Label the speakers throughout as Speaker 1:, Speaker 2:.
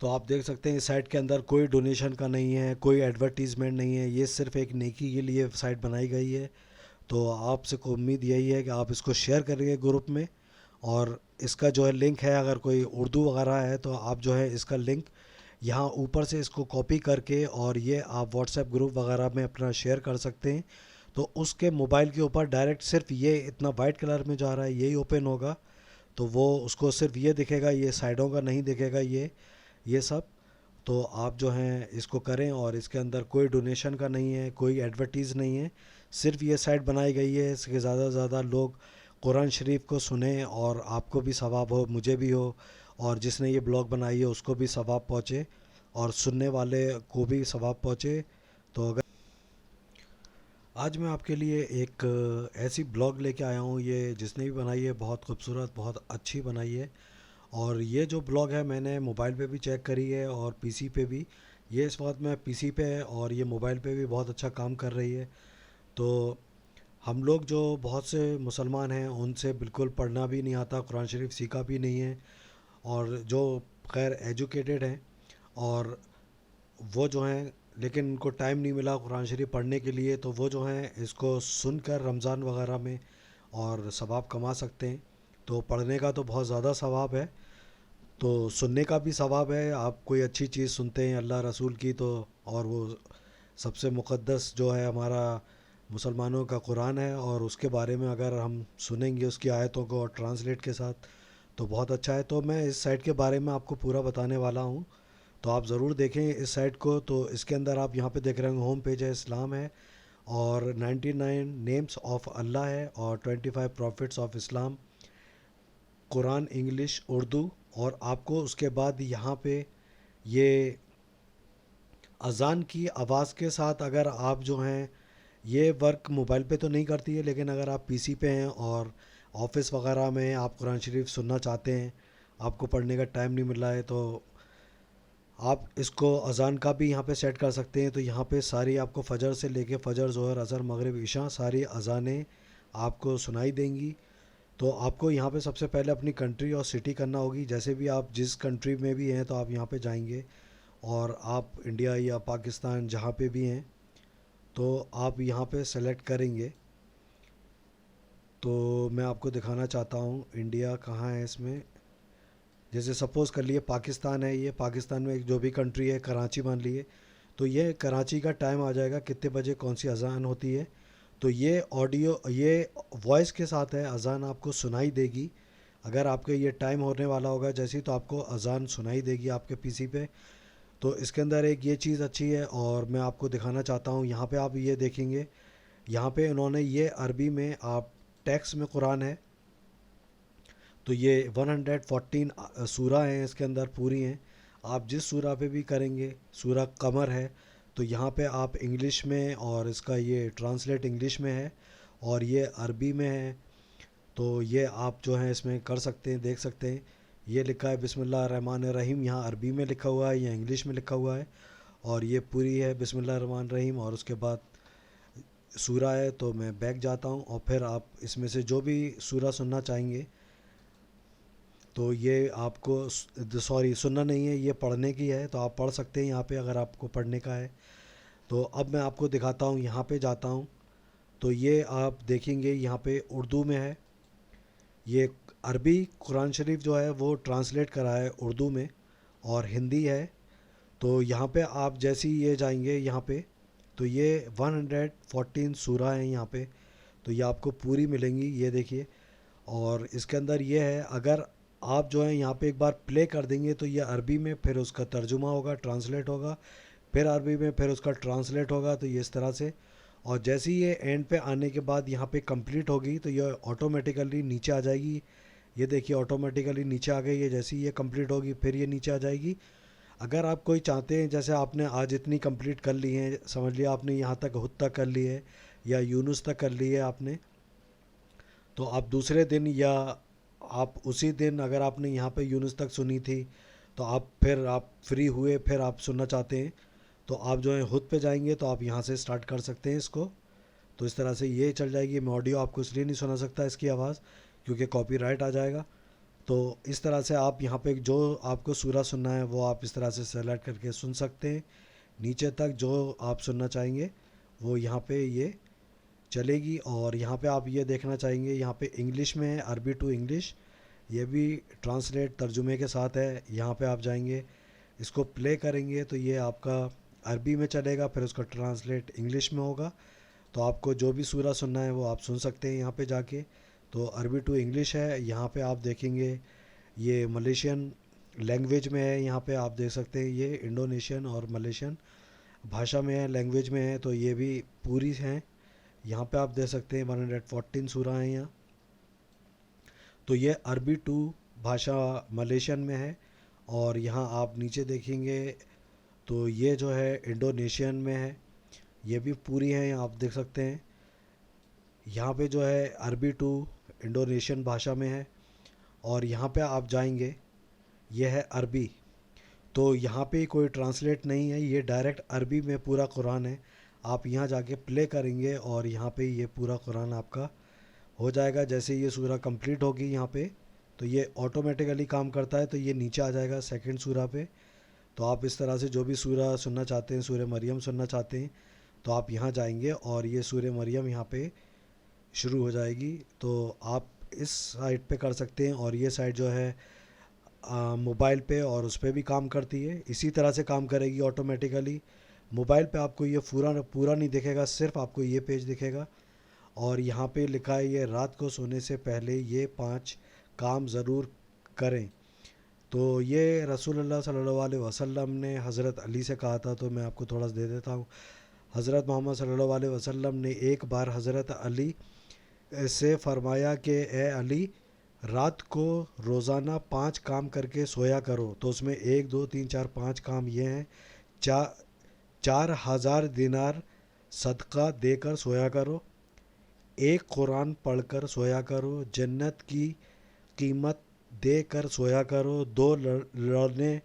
Speaker 1: تو آپ دیکھ سکتے ہیں اس سائٹ کے اندر کوئی ڈونیشن کا نہیں ہے، کوئی ایڈورٹیزمنٹ نہیں ہے، یہ صرف ایک نیکی کے لیے سائٹ بنائی گئی ہے۔ تو آپ سے کو امید یہی ہے کہ آپ اس کو شیئر کریں گے گروپ میں، اور اس کا جو ہے لنک ہے، اگر کوئی اردو وغیرہ ہے تو آپ جو ہے اس کا لنک یہاں اوپر سے اس کو کاپی کر کے اور یہ آپ واٹس ایپ گروپ وغیرہ میں اپنا شیئر کر سکتے ہیں۔ تو اس کے موبائل کے اوپر ڈائریکٹ صرف یہ اتنا وائٹ کلر میں جا رہا ہے یہی اوپن ہوگا، تو وہ اس کو صرف یہ دکھے گا، یہ سائڈوں کا نہیں دکھے گا یہ سب۔ تو آپ جو ہیں اس کو کریں، اور اس کے اندر کوئی ڈونیشن کا نہیں ہے، کوئی ایڈورٹیز نہیں ہے، صرف یہ سائٹ بنائی گئی ہے اس کے زیادہ سے زیادہ لوگ قرآن شریف کو سنیں، اور آپ کو بھی ثواب ہو، مجھے بھی ہو، اور جس نے یہ بلاگ بنائی ہے اس کو بھی ثواب پہنچے، اور سننے والے کو بھی ثواب پہنچے۔ تو اگر آج میں آپ کے لیے ایک ایسی بلاگ لے کے آیا ہوں، یہ جس نے بھی بنائی ہے بہت خوبصورت، بہت اچھی بنائی ہے، اور یہ جو بلاگ ہے میں نے موبائل پہ بھی چیک کری ہے اور پی سی پہ بھی، یہ اس وقت میں پی سی پہ ہے اور یہ موبائل پہ بھی بہت اچھا کام کر رہی ہے۔ تو ہم لوگ جو بہت سے مسلمان ہیں ان سے بالکل پڑھنا بھی نہیں آتا، قرآن شریف سیکھا بھی نہیں ہے، اور جو خیر ایجوکیٹڈ ہیں اور وہ جو ہیں لیکن ان کو ٹائم نہیں ملا قرآن شریف پڑھنے کے لیے، تو وہ جو ہیں اس کو سن کر رمضان وغیرہ میں اور ثواب کما سکتے ہیں۔ تو پڑھنے کا تو بہت زیادہ ثواب ہے، تو سننے کا بھی ثواب ہے، آپ کوئی اچھی چیز سنتے ہیں اللہ رسول کی تو، اور وہ سب سے مقدس جو ہے ہمارا مسلمانوں کا قرآن ہے، اور اس کے بارے میں اگر ہم سنیں گے اس کی آیتوں کو اور ٹرانسلیٹ کے ساتھ تو بہت اچھا ہے۔ تو میں اس سائٹ کے بارے میں آپ کو پورا بتانے والا ہوں، تو آپ ضرور دیکھیں اس سائٹ کو۔ تو اس کے اندر آپ یہاں پہ دیکھ رہے ہیں ہوم پیج ہے، اسلام ہے، اور 99 نیمز آف اللہ ہے، اور 25 prophets of Islam, Quran English Urdu, اور آپ کو اس کے بعد یہاں پہ یہ اذان کی آواز کے ساتھ، اگر آپ جو ہیں یہ ورک موبائل پہ تو نہیں کرتی ہے، لیکن اگر آپ پی سی پہ ہیں اور آفس وغیرہ میں آپ قرآن شریف سننا چاہتے ہیں، آپ کو پڑھنے کا ٹائم نہیں مل رہا ہے، تو آپ اس کو اذان کا بھی یہاں پہ سیٹ کر سکتے ہیں۔ تو یہاں پہ ساری آپ کو فجر سے لے کے فجر، ظہر، عصر، مغرب، عشاء ساری اذانیں آپ کو سنائی دیں گی۔ تو آپ کو یہاں پہ سب سے پہلے اپنی کنٹری اور سٹی کرنا ہوگی، جیسے بھی آپ جس کنٹری میں بھی ہیں تو آپ یہاں پہ جائیں گے، اور آپ انڈیا یا پاکستان جہاں پہ بھی ہیں تو آپ یہاں پہ سلیکٹ کریں گے۔ تو میں آپ کو دکھانا چاہتا ہوں انڈیا کہاں ہے اس میں، جیسے سپوز کر لیے پاکستان ہے، یہ پاکستان میں جو بھی کنٹری ہے، کراچی مان لیے، تو یہ کراچی کا ٹائم آ جائے گا کتنے بجے کون سی اذان ہوتی ہے، تو یہ آڈیو، یہ وائس کے ساتھ ہے، اذان آپ کو سنائی دے گی۔ اگر آپ کے یہ ٹائم ہونے والا ہوگا جیسے، تو آپ کو اذان سنائی دے گی آپ کے پی سی پہ۔ تو اس کے اندر ایک یہ چیز اچھی ہے، اور میں آپ کو دکھانا چاہتا ہوں یہاں پہ آپ یہ دیکھیں گے، یہاں پہ انہوں نے یہ عربی میں آپ ٹیکسٹ میں قرآن ہے، تو یہ 114 سورہ ہیں اس کے اندر پوری ہیں، آپ جس سورہ پہ بھی کریں گے، سورہ قمر ہے، تو یہاں پہ آپ انگلش میں، اور اس کا یہ ٹرانسلیٹ انگلش میں ہے اور یہ عربی میں ہے، تو یہ آپ جو ہیں اس میں کر سکتے ہیں، دیکھ سکتے ہیں۔ یہ لکھا ہے بسم اللہ الرحمن الرحیم، یہاں عربی میں لکھا ہوا ہے یا انگلش میں لکھا ہوا ہے، اور یہ پوری ہے بسم اللہ الرحمن الرحیم، اور اس کے بعد سورہ ہے۔ تو میں بیک جاتا ہوں، اور پھر آپ اس میں سے جو بھی سورہ سننا چاہیں گے، تو یہ آپ کو سوری سننا نہیں ہے، یہ پڑھنے کی ہے، تو آپ پڑھ سکتے ہیں یہاں پہ اگر آپ کو پڑھنے کا ہے۔ تو اب میں آپ کو دکھاتا ہوں، یہاں پہ جاتا ہوں، تو یہ آپ دیکھیں گے یہاں پہ اردو میں ہے، یہ عربی قرآن شریف جو ہے وہ ٹرانسلیٹ کرا ہے اردو میں، اور ہندی ہے۔ تو یہاں پہ آپ جیسی یہ جائیں گے یہاں پہ، تو یہ 114 سورہ ہیں یہاں پہ، تو یہ آپ کو پوری ملیں گی، یہ دیکھیے۔ اور اس کے اندر یہ ہے، اگر آپ جو ہیں یہاں پہ ایک بار پلے کر دیں گے تو یہ عربی میں، پھر اس کا ترجمہ ہوگا، ٹرانسلیٹ ہوگا، پھر عربی میں، پھر اس کا ٹرانسلیٹ ہوگا، تو یہ اس طرح سے۔ اور جیسے ہی یہ اینڈ پہ آنے کے بعد یہاں پہ کمپلیٹ ہوگی تو یہ آٹومیٹیکلی نیچے آ جائے گی، یہ دیکھیے آٹومیٹیکلی نیچے آ گئی ہے، جیسے ہی یہ کمپلیٹ ہوگی پھر یہ نیچے آ جائے گی۔ اگر آپ کوئی چاہتے ہیں، جیسے آپ نے آج اتنی کمپلیٹ کر لی ہیں، سمجھ لیا آپ نے یہاں تک ہد تک کر لی ہے، یا یونس تک کر لی ہے آپ نے، تو آپ دوسرے دن، یا آپ اسی دن اگر آپ نے یہاں پہ یونس تک سنی تھی تو آپ پھر آپ فری ہوئے، پھر آپ سننا چاہتے ہیں تو آپ جو ہے ہد پہ جائیں گے تو آپ یہاں سے سٹارٹ کر سکتے ہیں اس کو۔ تو اس طرح سے یہ چل جائے گی۔ میں آڈیو آپ کو اس لیے نہیں سنا سکتا اس کی آواز، کیونکہ کاپی رائٹ آ جائے گا، تو اس طرح سے آپ یہاں پہ جو آپ کو سورہ سننا ہے وہ آپ اس طرح سے سلیکٹ کر کے سن سکتے ہیں. نیچے تک جو آپ سننا چاہیں گے وہ یہاں پہ یہ چلے گی. اور یہاں پہ آپ یہ دیکھنا چاہیں گے یہاں پہ انگلش میں ہے, عربی ٹو انگلش, یہ بھی ٹرانسلیٹ ترجمے کے ساتھ ہے. یہاں پہ آپ جائیں گے, اس کو پلے کریں گے تو یہ آپ کا عربی میں چلے گا, پھر اس کا ٹرانسلیٹ انگلش میں ہوگا. تو آپ کو جو بھی سورہ سننا ہے وہ آپ سن سکتے ہیں یہاں پہ جا کے. تو عربی ٹو انگلش ہے. یہاں پہ آپ دیکھیں گے یہ ملیشین لینگویج میں ہے. یہاں پہ آپ دیکھ سکتے ہیں یہ انڈونیشین اور ملیشین بھاشا میں ہے, لینگویج میں ہے. تو یہ بھی پوری ہیں. یہاں پہ آپ دیکھ سکتے ہیں 114 سورہ ہیں یہاں. تو یہ عربی ٹو بھاشا ملیشین میں ہے. اور یہاں آپ نیچے دیکھیں گے تو یہ جو ہے انڈونیشین میں ہے, یہ بھی پوری ہیں. یہاں آپ دیکھ سکتے ہیں یہاں پہ جو ہے عربی ٹو انڈونیشین بھاشا میں ہے. اور یہاں پہ آپ جائیں گے یہ ہے عربی. تو یہاں پہ کوئی ٹرانسلیٹ نہیں ہے, یہ ڈائریکٹ عربی میں پورا قرآن ہے. آپ یہاں جا کے پلے کریں گے اور یہاں پہ یہ پورا قرآن آپ کا ہو جائے گا. جیسے یہ سورہ کمپلیٹ ہوگی یہاں پہ تو یہ آٹومیٹیکلی کام کرتا ہے, تو یہ نیچے آ جائے گا سیکنڈ سورہ پہ. تو آپ اس طرح سے جو بھی سورہ سننا چاہتے ہیں, سورہ مریم سننا چاہتے ہیں, تو آپ یہاں جائیں گے اور یہ سورہ مریم یہاں پہ شروع ہو جائے گی. تو آپ اس سائٹ پہ کر سکتے ہیں. اور یہ سائٹ جو ہے موبائل پہ اور اس پہ بھی کام کرتی ہے, اسی طرح سے کام کرے گی آٹومیٹیکلی. موبائل پہ آپ کو یہ پورا نہیں دکھے گا, صرف آپ کو یہ پیج دکھے گا. اور یہاں پہ لکھا ہے یہ رات کو سونے سے پہلے یہ 5 کام ضرور کریں. تو یہ رسول اللہ صلی اللہ علیہ وسلم نے حضرت علی سے کہا تھا. تو میں آپ کو تھوڑا سا دے دیتا ہوں. حضرت محمد صلی اللہ علیہ وسلم نے ایک بار حضرت علی سے فرمایا کہ اے علی, رات کو روزانہ 5 کام کر کے سویا کرو. تو اس میں 1 2 3 4 5 کام یہ ہیں. 4,000 دینار صدقہ دے کر سویا کرو, ایک قرآن پڑھ کر سویا کرو, جنت کی قیمت دے کر سویا کرو, 2 لڑنے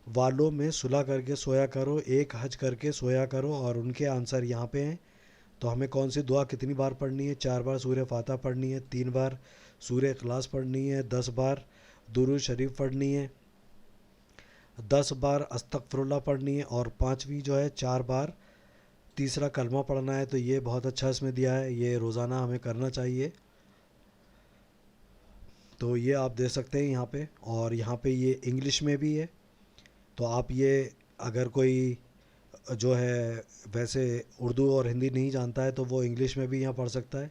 Speaker 1: والوں میں صلح کر کے سویا کرو, ایک حج کر کے سویا کرو. اور ان کے آنسر یہاں پہ ہیں. تو ہمیں کون سی دعا کتنی بار پڑھنی ہے؟ 4 بار سورہ فاتحہ پڑھنی ہے, 3 بار سورہ اخلاص پڑھنی ہے, 10 بار درود شریف پڑھنی ہے, 10 بار استغفر اللہ پڑھنی ہے, اور 5ویں جو ہے 4 بار تیسرا کلمہ پڑھنا ہے. تو یہ بہت اچھا اس میں دیا ہے, یہ روزانہ ہمیں کرنا چاہیے. تو یہ آپ دیکھ سکتے ہیں یہاں پہ. اور یہاں پہ یہ انگلش میں بھی ہے. تو آپ یہ اگر کوئی جو ہے ویسے اردو اور ہندی نہیں جانتا ہے تو وہ انگلش میں بھی یہاں پڑھ سکتا ہے.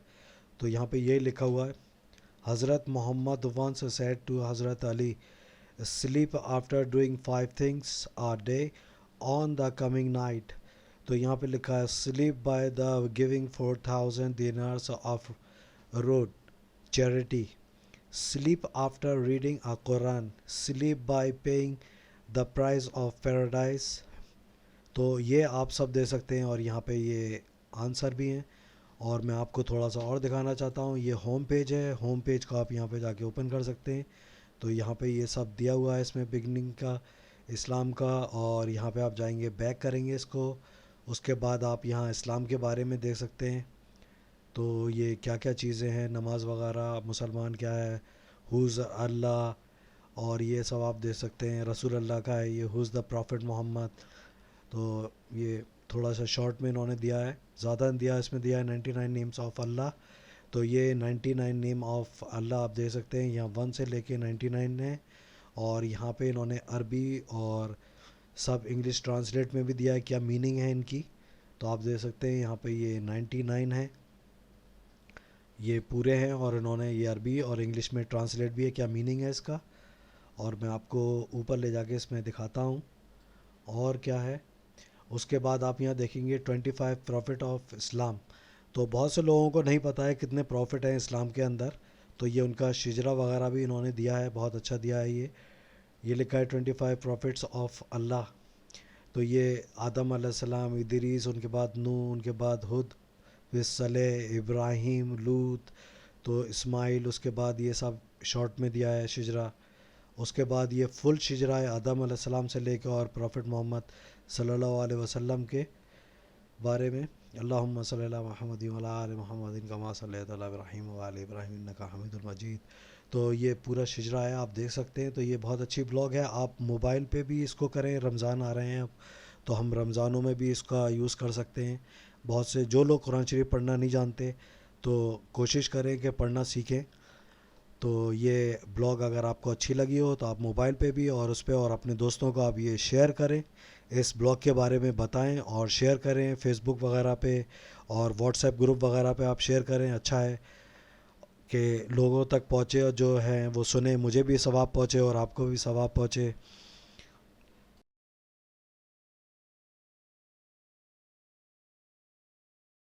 Speaker 1: تو یہاں پہ یہ لکھا ہوا ہے, حضرت محمد once said to حضرت علی, sleep after doing 5 things a day on the coming night. تو یہاں پہ لکھا ہے sleep by the giving 4,000 dinars of road charity, sleep after reading a Quran, sleep by paying the price of paradise. تو یہ آپ سب دے سکتے ہیں. اور یہاں پہ یہ آنسر بھی ہیں. اور میں آپ کو تھوڑا سا اور دکھانا چاہتا ہوں, یہ ہوم پیج ہے, ہوم پیج کو آپ یہاں پہ جا کے اوپن کر سکتے ہیں. تو یہاں پہ یہ سب دیا ہوا ہے اس میں بگننگ کا, اسلام کا. اور یہاں پہ آپ جائیں گے, بیک کریں گے اس کو, اس کے بعد آپ یہاں اسلام کے بارے میں دیکھ سکتے ہیں. تو یہ کیا کیا چیزیں ہیں, نماز وغیرہ, مسلمان کیا ہے, ہوز اللہ, اور یہ سب آپ دیکھ سکتے ہیں. رسول اللہ کا ہے یہ, ہوز دا پروفٹ محمد. تو یہ تھوڑا سا شارٹ میں انہوں نے دیا ہے, زیادہ نہیں دیا, اس میں دیا ہے 99 نیمز آف اللہ. تو یہ 99 نیم آف اللہ آپ دیکھ سکتے ہیں, یہاں 1 سے لے کے 99 ہیں. اور یہاں پہ انہوں نے عربی اور سب انگلش ٹرانسلیٹ میں بھی دیا ہے کیا میننگ ہے ان کی. تو آپ دیکھ سکتے ہیں یہاں پہ یہ 99 ہیں, یہ پورے ہیں. اور انہوں نے یہ عربی اور انگلش میں ٹرانسلیٹ بھی ہے کیا میننگ ہے اس کا. اور میں آپ کو اوپر لے جا کے اس میں دکھاتا ہوں اور کیا ہے. اس کے بعد آپ یہاں دیکھیں گے 25 پروفٹ آف اسلام. تو بہت سے لوگوں کو نہیں پتہ ہے کتنے پروفٹ ہیں اسلام کے اندر. تو یہ ان کا شجرہ وغیرہ بھی انہوں نے دیا ہے, بہت اچھا دیا ہے. یہ لکھا ہے 25 پروفٹس آف اللہ. تو یہ آدم علیہ السلام, ادریس, ان کے بعد نوح, ان کے بعد ہود, پھر صالح, ابراہیم, لوط, تو اسماعیل. اس کے بعد یہ سب شارٹ میں دیا ہے شجرہ. اس کے بعد یہ فل شجرہ ہے آدم علیہ السلام سے لے کے اور پروفٹ محمد صلی اللہ علیہ وسلم کے بارے میں. اللہم صلی اللہ محمد وعلی آل محمد کما صلیت علی ابراہیم وعلی ابراہیم انک حمید المجید. تو یہ پورا شجرا ہے، آپ دیکھ سکتے ہیں. تو یہ بہت اچھی بلاگ ہے. آپ موبائل پہ بھی اس کو کریں، رمضان آ رہے ہیں اب، تو ہم رمضانوں میں بھی اس کا یوز کر سکتے ہیں. بہت سے جو لوگ قرآن شریف پڑھنا نہیں جانتے تو کوشش کریں کہ پڑھنا سیکھیں. تو یہ بلاگ اگر آپ کو اچھی لگی ہو تو آپ موبائل پہ بھی اور اس پہ، اور اپنے دوستوں کو آپ یہ شیئر کریں، اس بلاگ کے بارے میں بتائیں اور شیئر کریں فیس بک وغیرہ پہ اور واٹس ایپ گروپ وغیرہ پہ آپ شیئر کریں. اچھا ہے کہ لوگوں تک پہنچے، اور جو ہیں وہ سنیں، مجھے بھی ثواب پہنچے اور آپ کو بھی ثواب پہنچے.